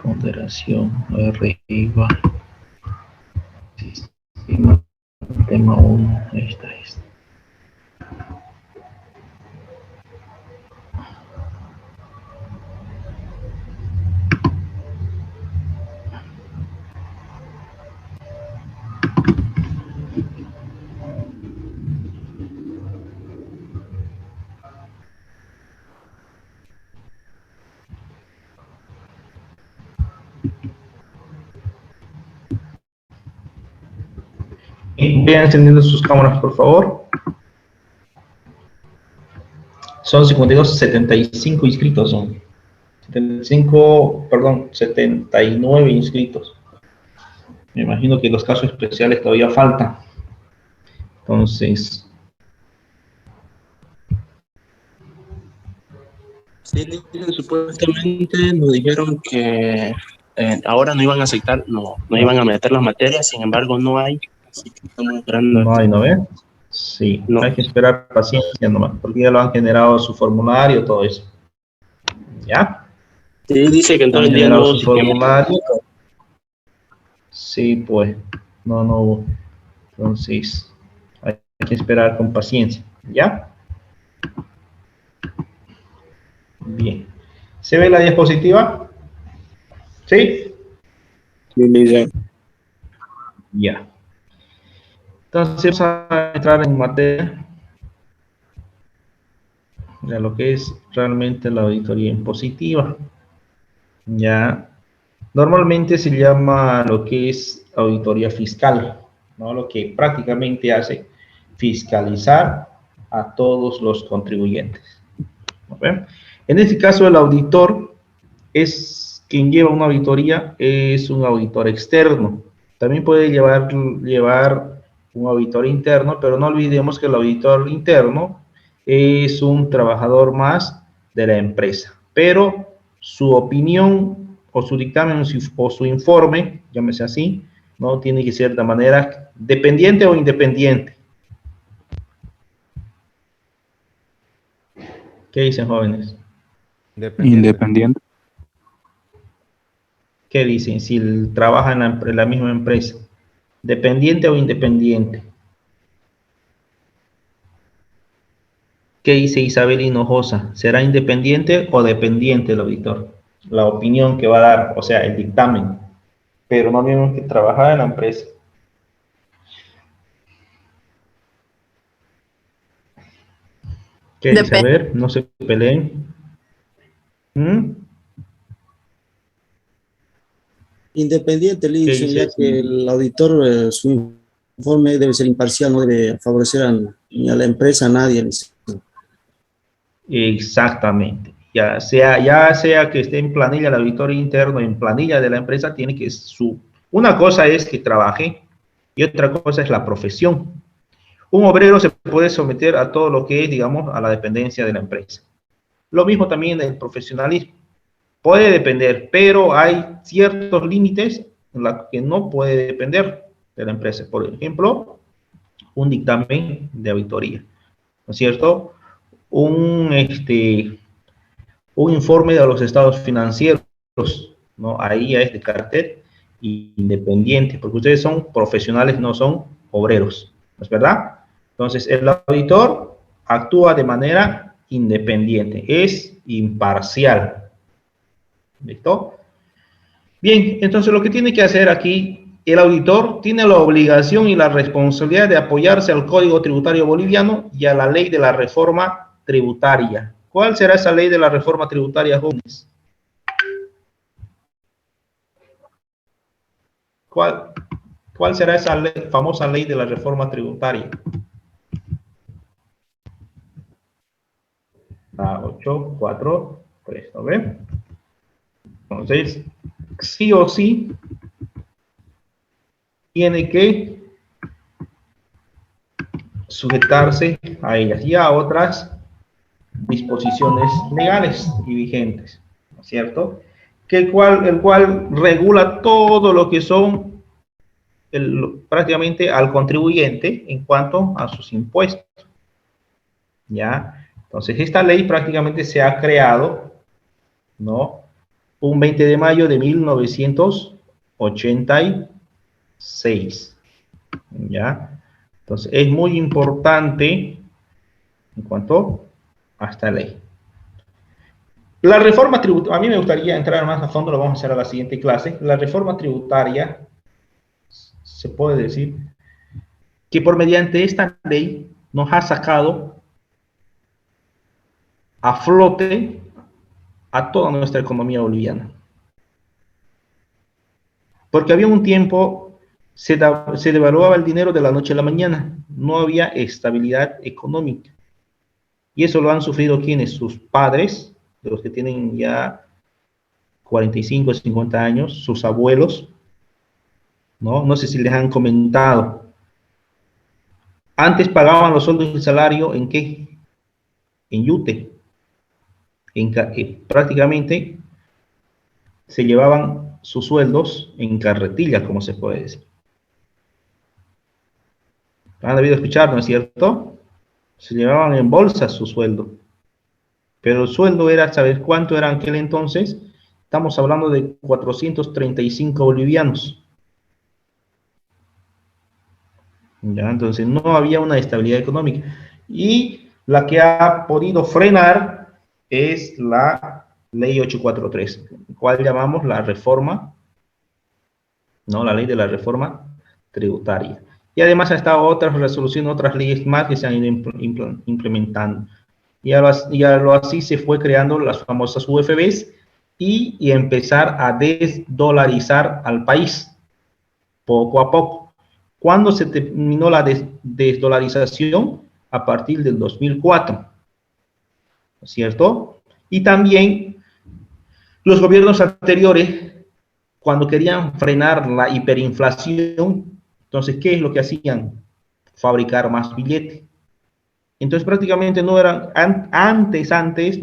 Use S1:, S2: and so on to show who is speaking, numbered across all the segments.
S1: ponderación arriba, sistema, tema 1, esta es. Vayan encendiendo sus cámaras, por favor. Son 52, 75 inscritos son. 75, perdón, 79 inscritos. Me imagino que los casos especiales todavía faltan. Entonces,
S2: Sí, supuestamente nos dijeron que ahora no iban a aceptar, no iban a meter las materias, sin embargo no hay, así que estamos esperando.
S1: No hay, ¿no ve? Sí,
S2: no.
S1: Hay que esperar paciencia nomás, porque ya lo han generado su formulario, todo eso. ¿Ya?
S2: Sí, dice que en todo
S1: Han
S2: el día
S1: generado
S2: no
S1: su formulario. Sí, pues, no hubo. Entonces, hay que esperar con paciencia, ¿ya? Bien. ¿Se ve la diapositiva? ¿Sí? Ya. Entonces, vamos a entrar en materia de lo que es realmente la auditoría impositiva. Ya. Normalmente se llama lo que es auditoría fiscal, ¿no? Lo que prácticamente hace fiscalizar a todos los contribuyentes. ¿Okay? En este caso, el auditor es quien lleva una auditoría, es un auditor externo. También puede llevar un auditor interno, pero no olvidemos que el auditor interno es un trabajador más de la empresa. Pero su opinión o su dictamen o su informe, llámese así, no tiene que ser de manera dependiente o independiente. ¿Qué dicen, jóvenes?
S3: Independiente.
S1: ¿Qué dicen? Si trabaja en la misma empresa, ¿dependiente o independiente? ¿Qué dice Isabel Hinojosa? ¿Será independiente o dependiente el auditor? La opinión que va a dar, o sea, el dictamen. Pero no tenemos que trabajar en la empresa. ¿Qué dice? A ver, no se peleen.
S4: Independiente, le
S1: ¿Qué
S4: dicen,
S1: dice?
S4: ya que el auditor, su informe debe ser imparcial, no debe favorecer ni a la empresa, a nadie. Le dicen.
S1: Exactamente. Ya sea que esté en planilla del auditor interno, en planilla de la empresa, tiene que una cosa es que trabaje y otra cosa es la profesión. Un obrero se puede someter a todo lo que es, digamos, a la dependencia de la empresa. Lo mismo también el profesionalismo. Puede depender, pero hay ciertos límites en los que no puede depender de la empresa. Por ejemplo, un dictamen de auditoría, ¿no es cierto? Un informe de los estados financieros, ¿no? Ahí ya es de carácter independiente, porque ustedes son profesionales, no son obreros, ¿no es verdad? Entonces, el auditor actúa de manera independiente, es imparcial. ¿Listo? Bien, entonces lo que tiene que hacer aquí el auditor tiene la obligación y la responsabilidad de apoyarse al Código Tributario Boliviano y a la ley de la reforma tributaria. ¿Cuál será esa ley de la reforma tributaria, jóvenes? ¿Cuál será esa famosa ley de la reforma tributaria? La 843, ¿no ve? Entonces, sí o sí, tiene que sujetarse a ellas y a otras disposiciones legales y vigentes, ¿no es cierto? El cual regula todo lo que son prácticamente al contribuyente en cuanto a sus impuestos. ¿Ya? Entonces, esta ley prácticamente se ha creado, ¿no? un 20 de mayo de 1986. ¿Ya? Entonces, es muy importante en cuanto a esta ley. La reforma tributaria, a mí me gustaría entrar más a fondo, lo vamos a hacer a la siguiente clase. La reforma tributaria, se puede decir, que por mediante esta ley nos ha sacado a flote a toda nuestra economía boliviana. Porque había un tiempo, se devaluaba el dinero de la noche a la mañana, no había estabilidad económica. Y eso lo han sufrido quienes, sus padres, de los que tienen ya 45, 50 años, sus abuelos, ¿no? No sé si les han comentado. Antes pagaban los sueldos y el salario ¿en qué? En yute. Prácticamente se llevaban sus sueldos en carretillas, como se puede decir. Han debido escuchar, ¿no es cierto? Se llevaban en bolsas su sueldo. Pero el sueldo era, ¿sabes cuánto era en aquel entonces? Estamos hablando de 435 bolivianos. ¿Ya? Entonces no había una estabilidad económica. Y la que ha podido frenar es la ley 843, cual llamamos la reforma, ¿no? La ley de la reforma tributaria. Y además ha estado otras resoluciones, otras leyes más que se han ido implementando. Y así se fue creando las famosas UFBs y empezar a desdolarizar al país, poco a poco. ¿Cuándo se terminó la desdolarización? A partir del 2004, ¿cierto? Y también los gobiernos anteriores, cuando querían frenar la hiperinflación, entonces, ¿qué es lo que hacían? Fabricar más billetes. Entonces, prácticamente no eran, antes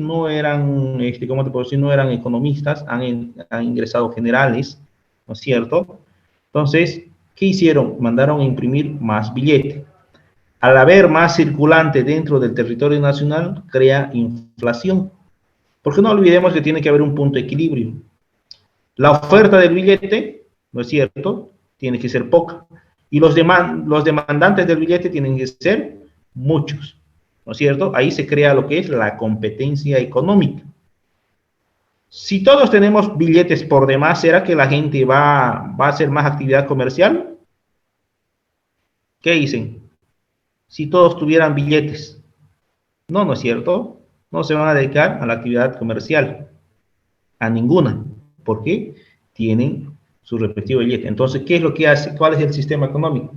S1: no eran, ¿cómo te puedo decir? No eran economistas, han ingresado generales, ¿no es cierto? Entonces, ¿qué hicieron? Mandaron a imprimir más billetes. Al haber más circulante dentro del territorio nacional, crea inflación. Porque no olvidemos que tiene que haber un punto de equilibrio. La oferta del billete, ¿no es cierto?, tiene que ser poca. Y los demandantes del billete tienen que ser muchos, ¿no es cierto? Ahí se crea lo que es la competencia económica. Si todos tenemos billetes por demás, ¿será que la gente va a hacer más actividad comercial? ¿Qué dicen? Si todos tuvieran billetes. No, ¿no es cierto? No se van a dedicar a la actividad comercial. A ninguna. ¿Por qué? Tienen su respectivo billete. Entonces, ¿qué es lo que hace? ¿Cuál es el sistema económico?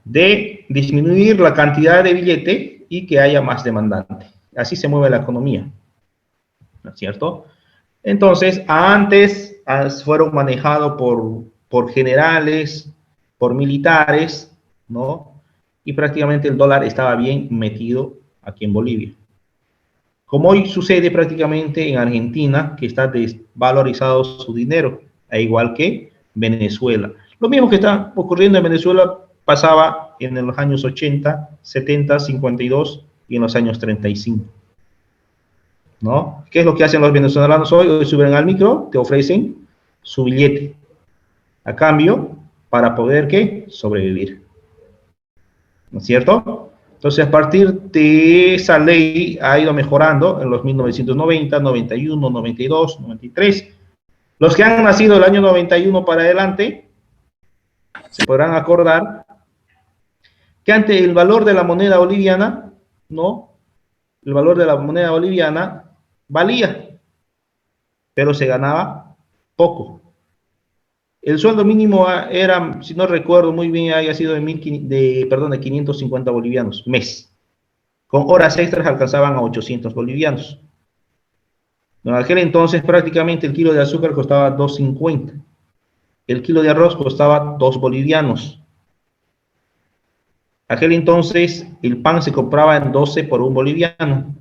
S1: De disminuir la cantidad de billete y que haya más demandante. Así se mueve la economía. ¿No es cierto? Entonces, antes fueron manejados por generales, por militares, ¿no? Y prácticamente el dólar estaba bien metido aquí en Bolivia. Como hoy sucede prácticamente en Argentina, que está desvalorizado su dinero, al igual que Venezuela. Lo mismo que está ocurriendo en Venezuela pasaba en los años 80, 70, 52 y en los años 35. ¿No? ¿Qué es lo que hacen los venezolanos hoy? Hoy suben al micro, te ofrecen su billete. A cambio, para poder, ¿qué? Sobrevivir. ¿No es cierto? Entonces, a partir de esa ley ha ido mejorando en los 1990, 91, 92, 93. Los que han nacido el año 91 para adelante se podrán acordar que ante el valor de la moneda boliviana, ¿no? El valor de la moneda boliviana valía, pero se ganaba poco. El sueldo mínimo era, si no recuerdo muy bien, haya sido de 550 bolivianos mes. Con horas extras alcanzaban a 800 bolivianos. En aquel entonces prácticamente el kilo de azúcar costaba 2.50. El kilo de arroz costaba 2 bolivianos. Aquel entonces el pan se compraba en 12 por 1 boliviano.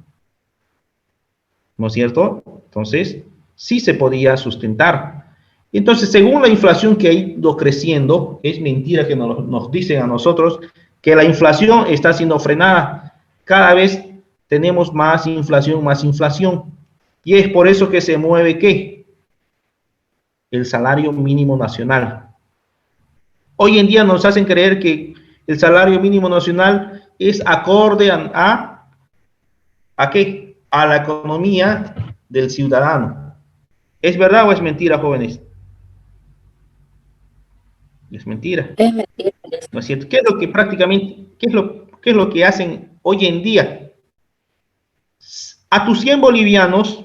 S1: ¿No es cierto? Entonces, sí se podía sustentar. Entonces, según la inflación que ha ido creciendo, es mentira que nos dicen a nosotros que la inflación está siendo frenada. Cada vez tenemos más inflación, más inflación. Y es por eso que se mueve, ¿qué? El salario mínimo nacional. Hoy en día nos hacen creer que el salario mínimo nacional es acorde ¿a qué? A la economía del ciudadano. ¿Es verdad o es mentira, jóvenes? Es mentira.
S5: Es mentira.
S1: ¿No es cierto? ¿Qué es lo que prácticamente, qué es lo que hacen hoy en día? A tus 100 bolivianos,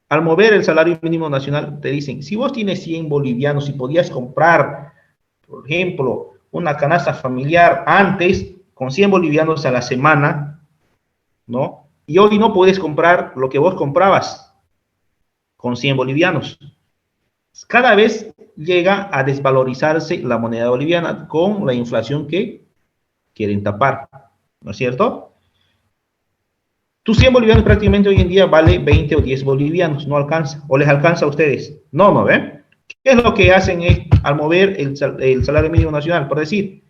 S1: al mover el salario mínimo nacional, te dicen, si vos tienes 100 bolivianos y podías comprar, por ejemplo, una canasta familiar antes, con 100 bolivianos a la semana, ¿no? Y hoy no puedes comprar lo que vos comprabas con 100 bolivianos. Cada vez llega a desvalorizarse la moneda boliviana con la inflación que quieren tapar, ¿no es cierto? Tus 100 bolivianos prácticamente hoy en día vale 20 o 10 bolivianos, no alcanza, o les alcanza a ustedes. No, no, ¿ven? ¿Qué es lo que hacen al mover el salario mínimo nacional? Por decir,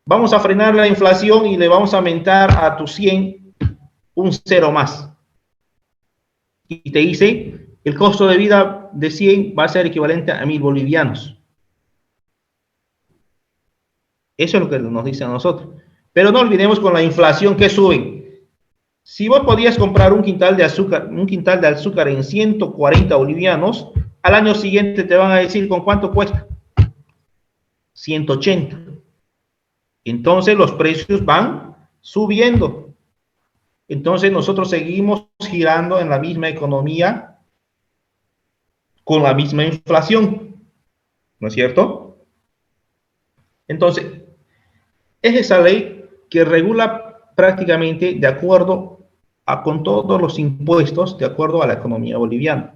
S1: vamos a frenar la inflación y le vamos a aumentar a tus 100 un cero más. Y te dice, el costo de vida de 100 va a ser equivalente a 1000 bolivianos. Eso es lo que nos dicen a nosotros. Pero no olvidemos con la inflación que suben. Si vos podías comprar un quintal de azúcar en 140 bolivianos, al año siguiente te van a decir con cuánto cuesta. 180. Entonces los precios van subiendo. Entonces nosotros seguimos girando en la misma economía con la misma inflación. ¿No es cierto? Entonces, es esa ley que regula prácticamente de acuerdo con todos los impuestos, de acuerdo a la economía boliviana.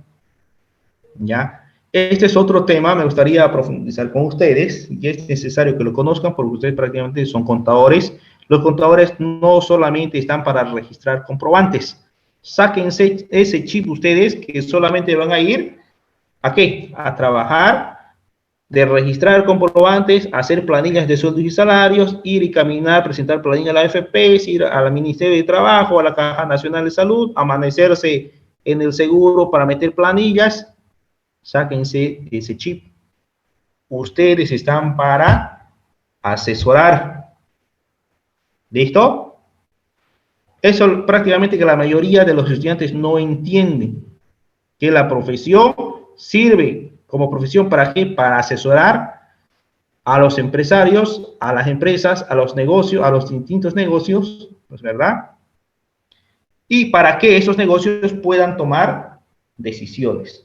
S1: ¿Ya? Este es otro tema, me gustaría profundizar con ustedes, y es necesario que lo conozcan porque ustedes prácticamente son contadores. Los contadores no solamente están para registrar comprobantes. Sáquense ese chip ustedes que solamente van a ir, ¿a qué? A trabajar, de registrar comprobantes, hacer planillas de sueldos y salarios, ir y caminar, presentar planillas a la AFP, ir al Ministerio de Trabajo, a la Caja Nacional de Salud, amanecerse en el seguro para meter planillas. Sáquense ese chip. Ustedes están para asesorar. ¿Listo? Eso prácticamente que la mayoría de los estudiantes no entienden, que la profesión sirve como profesión ¿para qué? Para asesorar a los empresarios, a las empresas, a los negocios, a los distintos negocios, ¿no es verdad? Y para que esos negocios puedan tomar decisiones.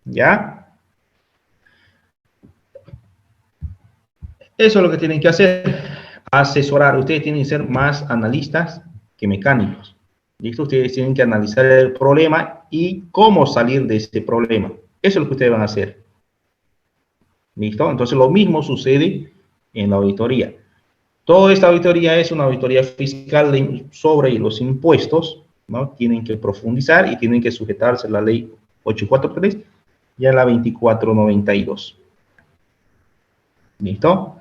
S1: ¿Ya? Eso es lo que tienen que hacer, asesorar. Ustedes tienen que ser más analistas que mecánicos. ¿Listo? Ustedes tienen que analizar el problema y cómo salir de ese problema. Eso es lo que ustedes van a hacer. ¿Listo? Entonces lo mismo sucede en la auditoría. Toda esta auditoría es una auditoría fiscal sobre los impuestos, ¿no? Tienen que profundizar y tienen que sujetarse a la ley 843 y a la 2492. ¿Listo?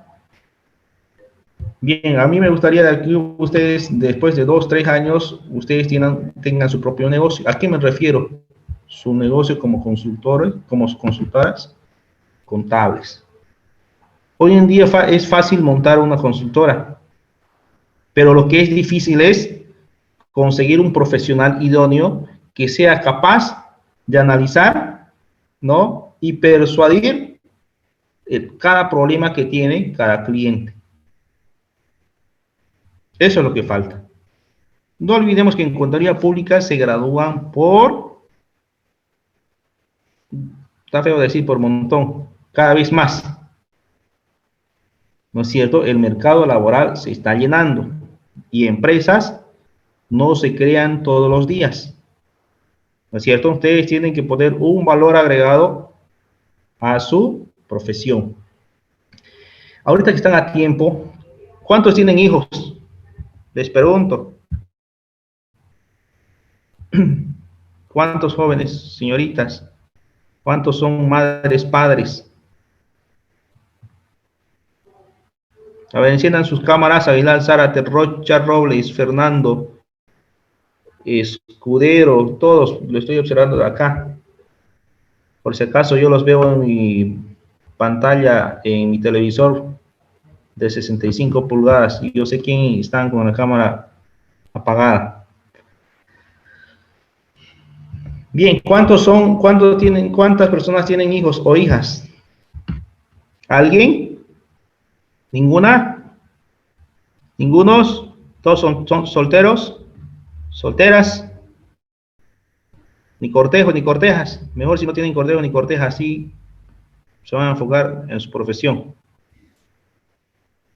S1: Bien, a mí me gustaría que ustedes, después de 2, 3 años, ustedes tengan su propio negocio. ¿A qué me refiero? Su negocio como consultores, como consultoras contables. Hoy en día es fácil montar una consultora, pero lo que es difícil es conseguir un profesional idóneo que sea capaz de analizar, ¿no? Y persuadir cada problema que tiene cada cliente. Eso es lo que falta. No olvidemos que en contaduría pública se gradúan está feo decir por montón, cada vez más. ¿No es cierto? El mercado laboral se está llenando y empresas no se crean todos los días. ¿No es cierto? Ustedes tienen que poner un valor agregado a su profesión. Ahorita que están a tiempo, ¿cuántos tienen hijos? Les pregunto. ¿Cuántos jóvenes, señoritas? ¿Cuántos son madres, padres? A ver, enciendan sus cámaras, Aguilar, Zárate, Rocha, Robles, Fernando, Escudero, todos, lo estoy observando de acá. Por si acaso yo los veo en mi pantalla, en mi televisor de 65 pulgadas, y yo sé quién están con la cámara apagada. Bien, cuántas personas tienen hijos o hijas? ¿Alguien? ¿Ninguna? ¿Ningunos? ¿Todos son solteros? ¿Solteras? Ni cortejos ni cortejas. Mejor si no tienen cortejo ni corteja, así se van a enfocar en su profesión.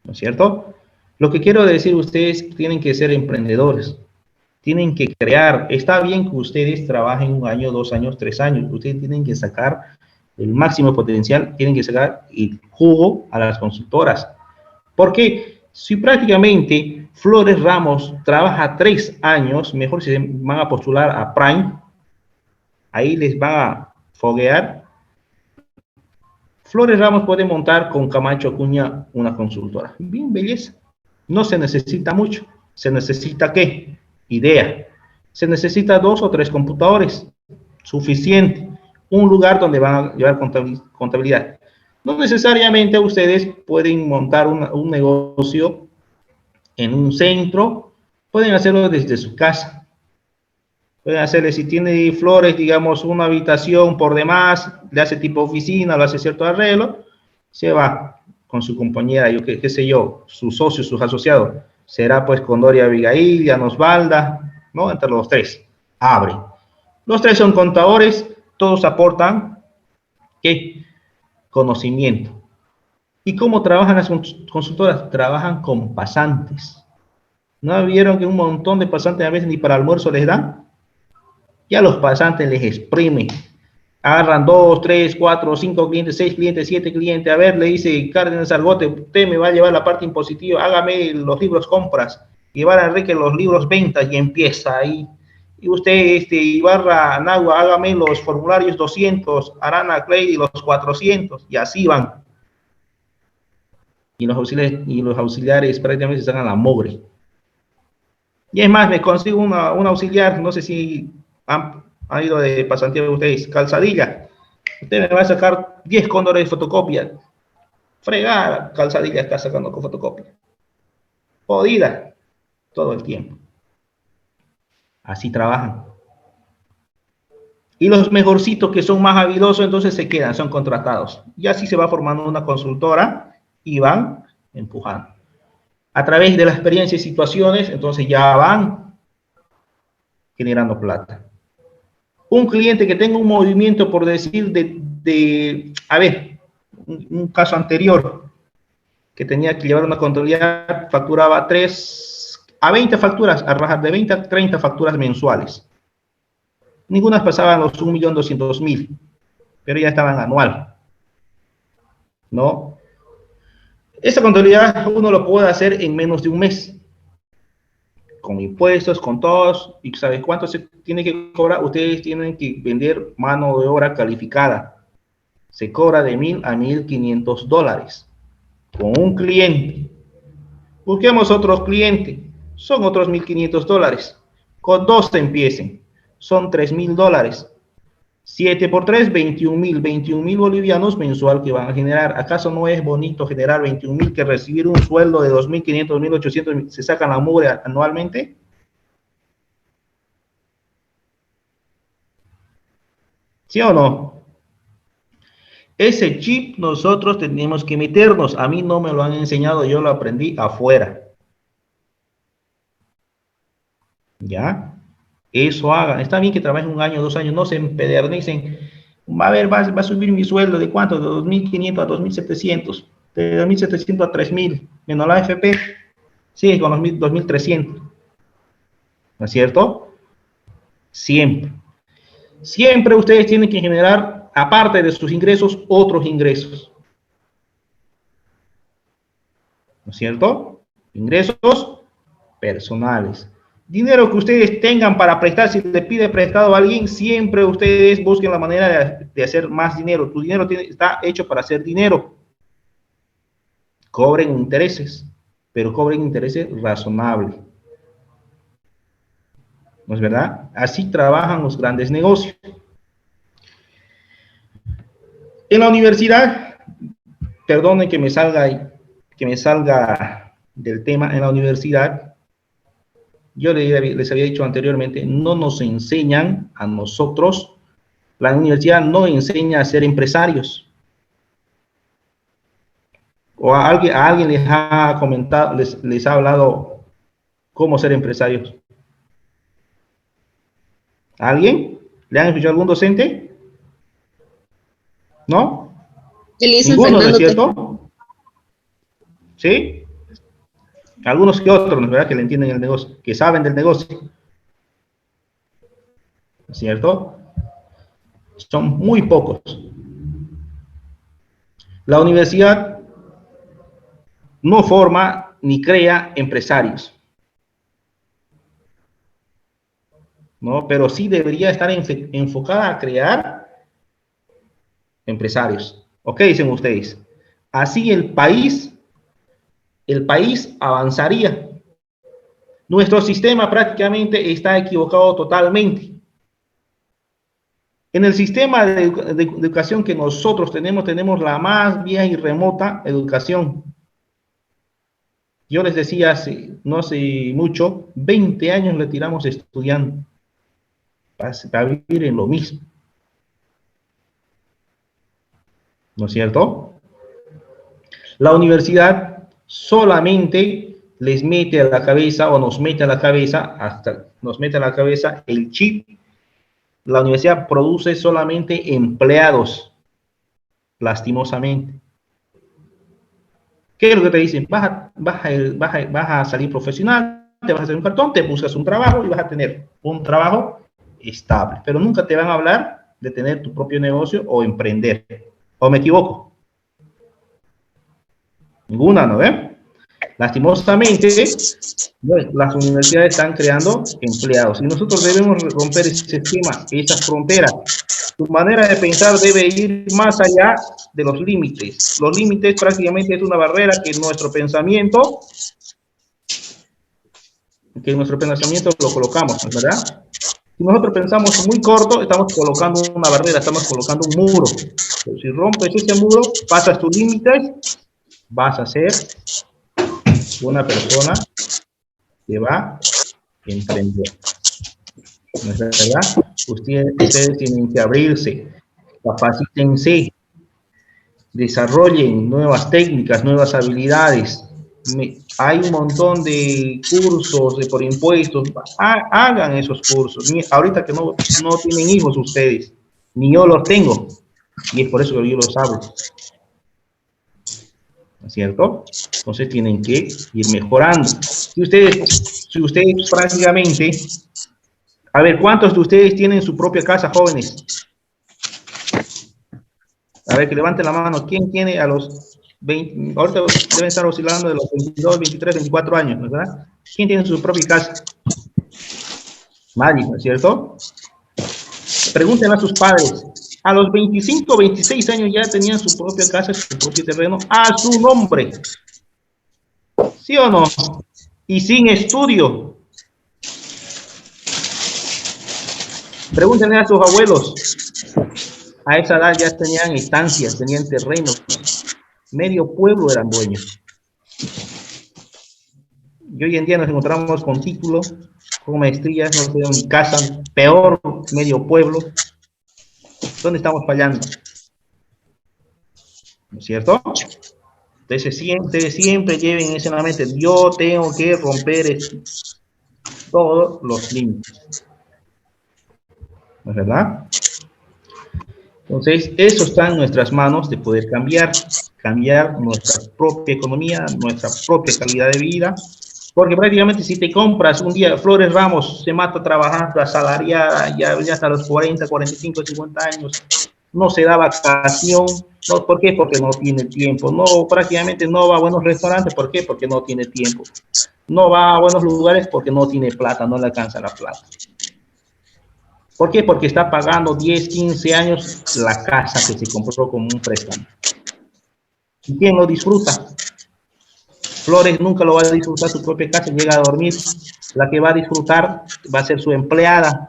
S1: ¿No es cierto? Lo que quiero decir, ustedes tienen que ser emprendedores. Tienen que crear. Está bien que ustedes trabajen 1 año, 2 años, 3 años. Ustedes tienen que sacar el máximo potencial, tienen que sacar el jugo a las consultoras. Porque si prácticamente Flores Ramos trabaja 3 años, mejor si se van a postular a Prime, ahí les van a foguear. Flores Ramos puede montar con Camacho Acuña una consultora. Bien, belleza. No se necesita mucho. ¿Se necesita qué? Idea. Se necesita 2 o 3 computadores. Suficiente. Un lugar donde van a llevar contabilidad. No necesariamente ustedes pueden montar un negocio en un centro. Pueden hacerlo desde su casa. Pueden hacerle, si tiene Flores, digamos, una habitación por demás, le hace tipo oficina, lo hace cierto arreglo, se va con su compañera, yo qué sé yo, su socio, sus asociados. Será pues con Doria Abigail, Osvalda, ¿no? Entre los 3. Abre. Los 3 son contadores, todos aportan, ¿qué? Conocimiento. ¿Y cómo trabajan las consultoras? Trabajan con pasantes. ¿No vieron que un montón de pasantes a veces ni para almuerzo les dan? Ya los pasantes les exprimen. Agarran 2, 3, 4, 5 clientes, 6 clientes, 7 clientes. A ver, le dice Cárdenas Argote, usted me va a llevar la parte impositiva, hágame los libros compras, llevar a Enrique los libros ventas, y empieza ahí. Y usted, Ibarra Nagua, hágame los formularios 200, Arana Clay los 400, y así van. Y los auxiliares prácticamente están a la mugre. Y es más, me consigo un auxiliar, no sé si han ido de pasantía ustedes, Calzadilla. Usted me va a sacar 10 cóndores de fotocopia. Fregada, Calzadilla está sacando con fotocopia. Jodida todo el tiempo. Así trabajan. Y los mejorcitos que son más habilidosos, entonces se quedan, son contratados. Y así se va formando una consultora y van empujando. A través de la experiencia y situaciones, entonces ya van generando plata. Un cliente que tenga un movimiento, por decir, a ver, un caso anterior, que tenía que llevar una contabilidad, facturaba 3 a 20 facturas, a rajar de 20 a 30 facturas mensuales. Ninguna pasaban los 1.200.000, pero ya estaban anual, ¿no? Esa contabilidad uno lo puede hacer en menos de un mes, con impuestos, con todos, y ¿sabes cuánto se tiene que cobrar? Ustedes tienen que vender mano de obra calificada. Se cobra de $1.000 a $1.500 con un cliente. Busquemos otro cliente, son otros $1.500. Con 2 empiecen, son $3.000. 7 por 3, 21.000 bolivianos mensual que van a generar. ¿Acaso no es bonito generar 21.000 que recibir un sueldo de 2.500, 2.800, se sacan la mugre anualmente? ¿Sí o no? Ese chip nosotros tenemos que meternos. A mí no me lo han enseñado, yo lo aprendí afuera. ¿Ya? Eso hagan. Está bien que trabajen 1 año, 2 años, no se empedernicen. Va a subir mi sueldo de cuánto, de 2.500 a 2.700, de 2.700 a 3.000, menos la AFP, sigue con los 2.300. ¿No es cierto? Siempre. Siempre ustedes tienen que generar, aparte de sus ingresos, otros ingresos. ¿No es cierto? Ingresos personales. Dinero que ustedes tengan para prestar, si le pide prestado a alguien, siempre ustedes busquen la manera de hacer más dinero. Tu dinero está hecho para hacer dinero. Cobren intereses, pero cobren intereses razonables. ¿No es verdad? Así trabajan los grandes negocios. En la universidad, perdonen que me salga del tema, en la universidad, yo les había dicho anteriormente, no nos enseñan a nosotros, la universidad no enseña a ser empresarios. O a alguien les ha comentado, les ha hablado cómo ser empresarios. ¿A alguien? ¿Le han escuchado algún docente? ¿No? Ninguno, ¿no es cierto? ¿Sí? Algunos que otros, ¿no es verdad? Que le entienden el negocio, que saben del negocio. ¿No es cierto? Son muy pocos. La universidad no forma ni crea empresarios, ¿no? Pero sí debería estar enfocada a crear empresarios. ¿Ok? Dicen ustedes. Así el país avanzaría. Nuestro sistema prácticamente está equivocado totalmente. En el sistema de educación que nosotros tenemos la más vieja y remota educación. Yo les decía no hace mucho, 20 años le tiramos estudiando para vivir en lo mismo. ¿No es cierto? La universidad solamente les mete a la cabeza o nos mete a la cabeza, el chip. La universidad produce solamente empleados, lastimosamente. ¿Qué es lo que te dicen? Vas a salir profesional, te vas a hacer un cartón, te buscas un trabajo y vas a tener un trabajo estable. Pero nunca te van a hablar de tener tu propio negocio o emprender. ¿O me equivoco? Ninguna, ¿no ve? Lastimosamente, las universidades están creando empleados y nosotros debemos romper ese esquema, esa frontera. Tu manera de pensar debe ir más allá de los límites. Los límites prácticamente es una barrera que nuestro pensamiento lo colocamos, ¿verdad? Si nosotros pensamos muy corto, estamos colocando una barrera, estamos colocando un muro. Pero si rompes ese muro, pasas tus límites, vas a ser una persona que va a emprender. ¿No es verdad? Ustedes tienen que abrirse, capacítense, desarrollen nuevas técnicas, nuevas habilidades. Hay un montón de cursos por impuestos. Hagan esos cursos. Ahorita que no tienen hijos ustedes, ni yo los tengo. Y es por eso que yo los hablo. ¿No es cierto? Entonces tienen que ir mejorando. Si ustedes prácticamente... A ver, ¿cuántos de ustedes tienen su propia casa, jóvenes? A ver, que levanten la mano. ¿Quién tiene a los 20? Ahorita deben estar oscilando de los 22, 23, 24 años, ¿verdad? ¿Quién tiene su propia casa? Nadie, ¿no es cierto? Pregúntenle a sus padres. A los 25, 26 años ya tenían su propia casa, su propio terreno, a su nombre. ¿Sí o no? Y sin estudio. Pregúntenle a sus abuelos. A esa edad ya tenían estancias, tenían terrenos. Medio pueblo eran dueños. Y hoy en día nos encontramos con títulos, con maestrías, no tenemos ni casa, peor, medio pueblo. ¿Dónde estamos fallando? ¿No es cierto? Entonces siempre lleven eso en la mente. Yo tengo que romper todos los límites. ¿No es verdad? Entonces, eso está en nuestras manos de poder cambiar nuestra propia economía, nuestra propia calidad de vida, porque prácticamente si te compras un día, Flores Ramos se mata trabajando, asalariada, ya hasta los 40, 45, 50 años, no se da vacación, ¿no? ¿Por qué? Porque no tiene tiempo, prácticamente no va a buenos restaurantes, ¿por qué? Porque no tiene tiempo, no va a buenos lugares porque no tiene plata, no le alcanza la plata. ¿Por qué? Porque está pagando 10, 15 años la casa que se compró con un préstamo. ¿Y quién lo disfruta? Flores nunca lo va a disfrutar su propia casa, llega a dormir. La que va a disfrutar va a ser su empleada.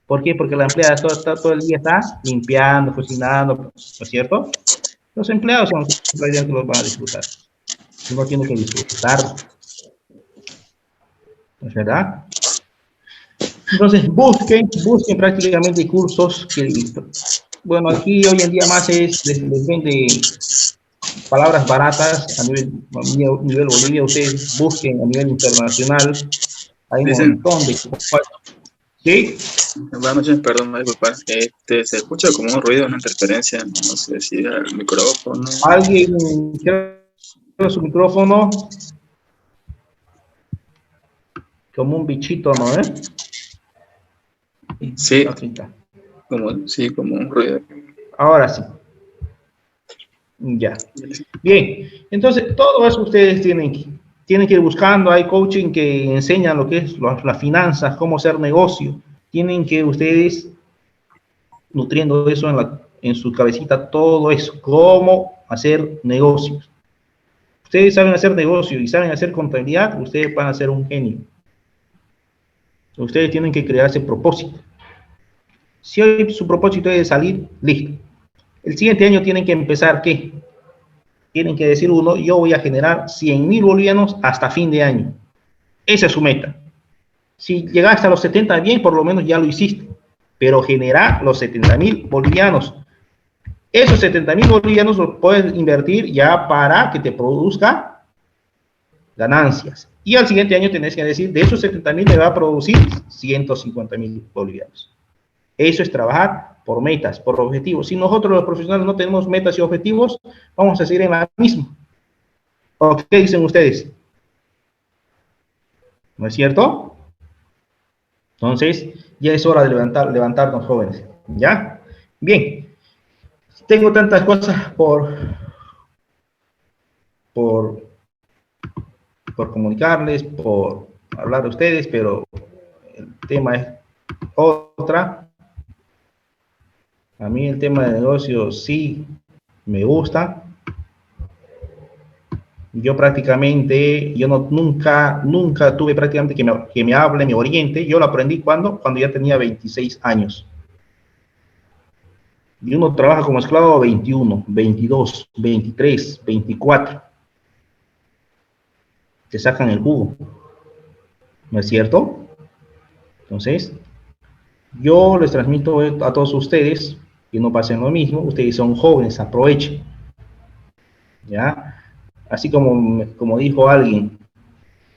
S1: ¿Por qué? Porque la empleada todo el día está limpiando, cocinando, ¿no es cierto? Los empleados son los que los van a disfrutar. Uno tiene que disfrutar, ¿no es verdad? Entonces, busquen prácticamente cursos que, bueno, aquí hoy en día más les vende palabras baratas a nivel Bolivia. Ustedes busquen a nivel internacional, hay un montón de... ¿Sí?
S3: Buenas noches, perdón, me disculpar. Se escucha como un ruido, una interferencia, no sé si era el micrófono.
S1: ¿Alguien quiere su micrófono? Como un bichito, ¿no?
S3: Sí, como un ruido.
S1: Ahora sí. Ya. Bien, entonces todo eso ustedes tienen que ir buscando. Hay coaching que enseñan lo que es las finanzas, cómo hacer negocio. Tienen que ustedes nutriendo eso en su cabecita, todo eso, cómo hacer negocios. Ustedes saben hacer negocio y saben hacer contabilidad, ustedes van a ser un genio. Ustedes tienen que crearse propósito. Si hoy su propósito es salir, listo. El siguiente año tienen que empezar, ¿qué? Tienen que decir uno, yo voy a generar 100.000 bolivianos hasta fin de año. Esa es su meta. Si llegaste a los 70, bien, por lo menos ya lo hiciste. Pero generar los 70.000 bolivianos. Esos 70.000 bolivianos los puedes invertir ya para que te produzca ganancias. Y al siguiente año tenés que decir, de esos 70.000 me va a producir 150.000 bolivianos. Eso es trabajar por metas, por objetivos. Si nosotros los profesionales no tenemos metas y objetivos, vamos a seguir en la misma. ¿O qué dicen ustedes? ¿No es cierto? Entonces, ya es hora de levantarnos, jóvenes. ¿Ya? Bien. Tengo tantas cosas por comunicarles, por hablar de ustedes, pero el tema es otra. A mí el tema de negocios sí me gusta. Yo prácticamente, nunca tuve prácticamente que me hable, me oriente. Yo lo aprendí cuando ya tenía 26 años. Y uno trabaja como esclavo a 21, 22, 23, 24. Te sacan el jugo. ¿No es cierto? Entonces, yo les transmito a todos ustedes que no pasen lo mismo. Ustedes son jóvenes, aprovechen. ¿Ya? Así como dijo alguien,